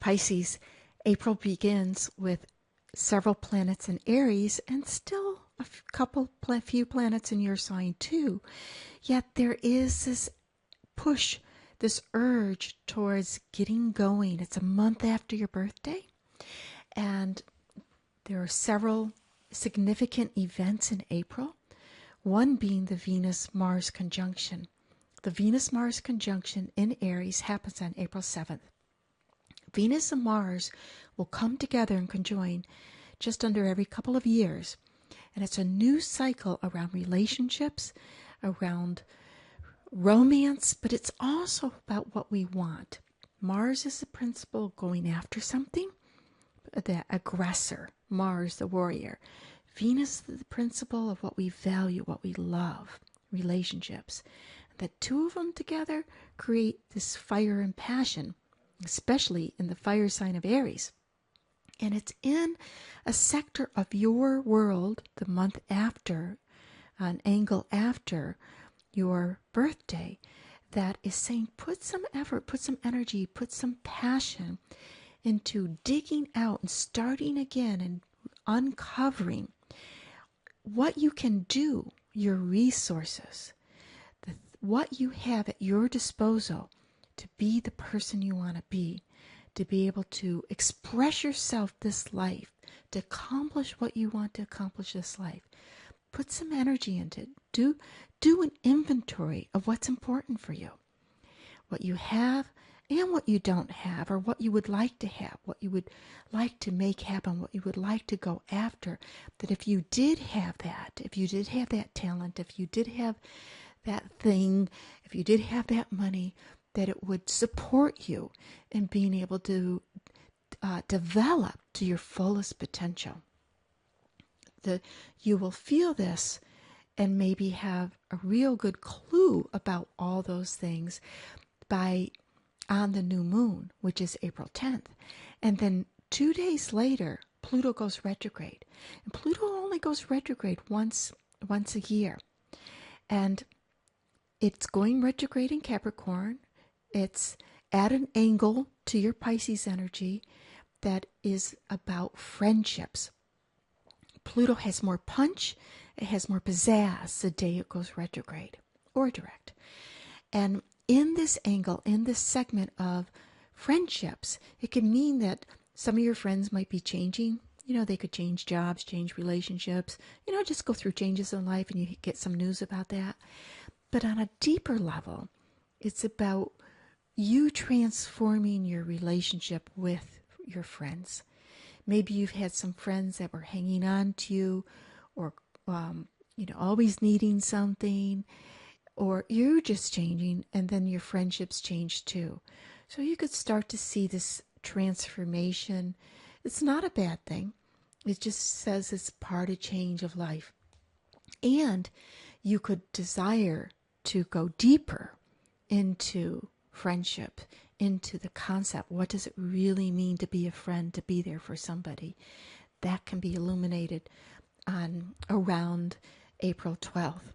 Pisces, April begins with several planets in Aries and still a few planets in your sign too. Yet there is this push, this urge towards getting going. It's a month after your birthday, and there are several significant events in April, one being the Venus-Mars conjunction. The Venus-Mars conjunction in Aries happens on April 7th. Venus and Mars will come together and conjoin just under every couple of years. And it's a new cycle around relationships, around romance, but it's also about what we want. Mars is the principle of going after something, the aggressor, Mars the warrior. Venus is the principle of what we value, what we love, relationships. The two of them together create this fire and passion, especially in the fire sign of Aries. And it's in a sector of your world the month after, an angle after your birthday, that is saying put some effort, put some energy, put some passion into digging out and starting again and uncovering what you can do, your resources, what you have at your disposal to be the person you want to be able to express yourself this life, to accomplish what you want to accomplish this life. Put some energy into it. Do an inventory of what's important for you, what you have and what you don't have, or what you would like to have, what you would like to make happen, what you would like to go after. That if you did have that, if you did have that talent, if you did have that thing, if you did have that money, that it would support you in being able to develop to your fullest potential. That you will feel this and maybe have a real good clue about all those things on the new moon, which is April 10th. And then 2 days later, Pluto goes retrograde. And Pluto only goes retrograde once a year. And it's going retrograde in Capricorn. It's at an angle to your Pisces energy that is about friendships. Pluto has more punch, it has more pizzazz the day it goes retrograde or direct. And in this angle, in this segment of friendships, it can mean that some of your friends might be changing. They could change jobs, change relationships, just go through changes in life, and you get some news about that. But on a deeper level, it's about you transforming your relationship with your friends. Maybe you've had some friends that were hanging on to you, or always needing something, or you're just changing, and then your friendships change too. So you could start to see this transformation. It's not a bad thing. It just says it's part of change of life. And you could desire to go deeper into friendship, into the concept. What does it really mean to be a friend, to be there for somebody? That can be illuminated around April 12th.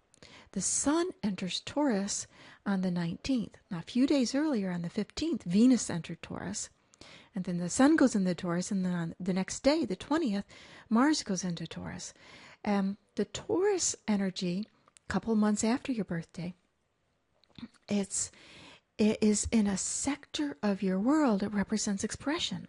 The sun enters Taurus on the 19th. Now, a few days earlier, on the 15th, Venus entered Taurus. And then the sun goes into Taurus, and then on the next day, the 20th, Mars goes into Taurus. The Taurus energy, a couple months after your birthday, it is in a sector of your world that represents expression,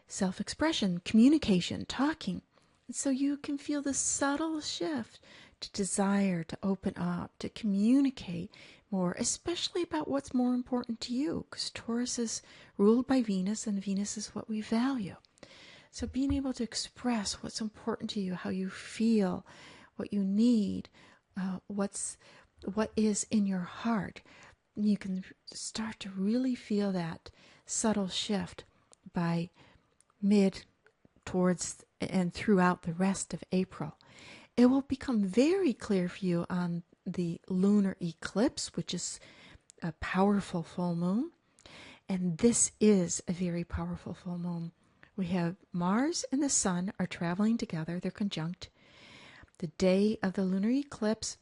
self-expression, communication, talking. And so you can feel the subtle shift to desire to open up, to communicate more, especially about what's more important to you, because Taurus is ruled by Venus, and Venus is what we value. So being able to express what's important to you, how you feel, what you need, what is in your heart, you can start to really feel that subtle shift by mid towards and throughout the rest of April. It will become very clear for you on the lunar eclipse, which is a powerful full moon. And this is a very powerful full moon. We have Mars and the sun are traveling together. They're conjunct. The day of the lunar eclipse,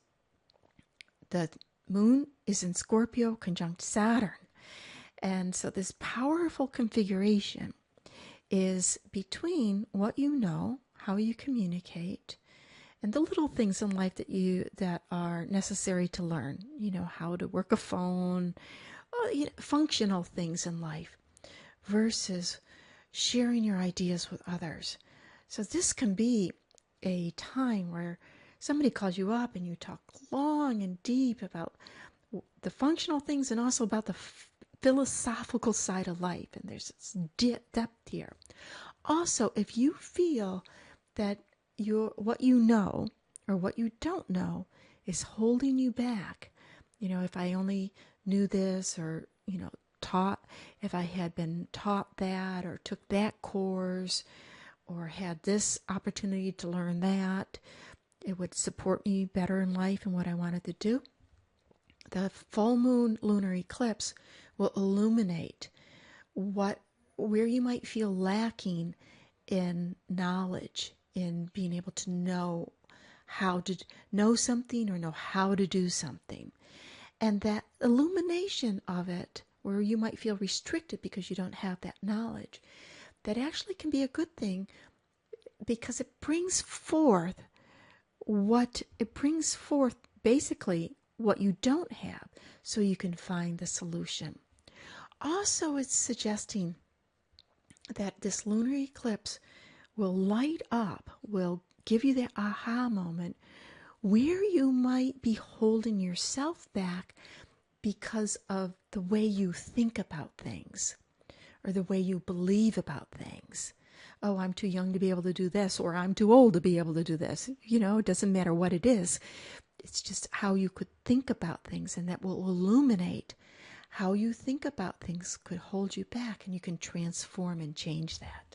the moon is in Scorpio conjunct Saturn. And so this powerful configuration is between what you know, how you communicate, and the little things in life that are necessary to learn. You know, how to work a phone, functional things in life, versus sharing your ideas with others. So this can be a time where somebody calls you up and you talk long and deep about the functional things and also about the philosophical side of life. And there's this depth here. Also, if you feel that what you know or what you don't know is holding you back, if I only knew this, or, if I had been taught that or took that course or had this opportunity to learn that, it would support me better in life and what I wanted to do. The full moon lunar eclipse will illuminate where you might feel lacking in knowledge, in being able to know how to know something or know how to do something. And that illumination of it, where you might feel restricted because you don't have that knowledge, that actually can be a good thing, because it brings forth basically what you don't have, so you can find the solution. Also, it's suggesting that this lunar eclipse will light up, will give you that aha moment where you might be holding yourself back because of the way you think about things or the way you believe about things. Oh, I'm too young to be able to do this, or I'm too old to be able to do this. It doesn't matter what it is. It's just how you could think about things, and that will illuminate how you think about things could hold you back, and you can transform and change that.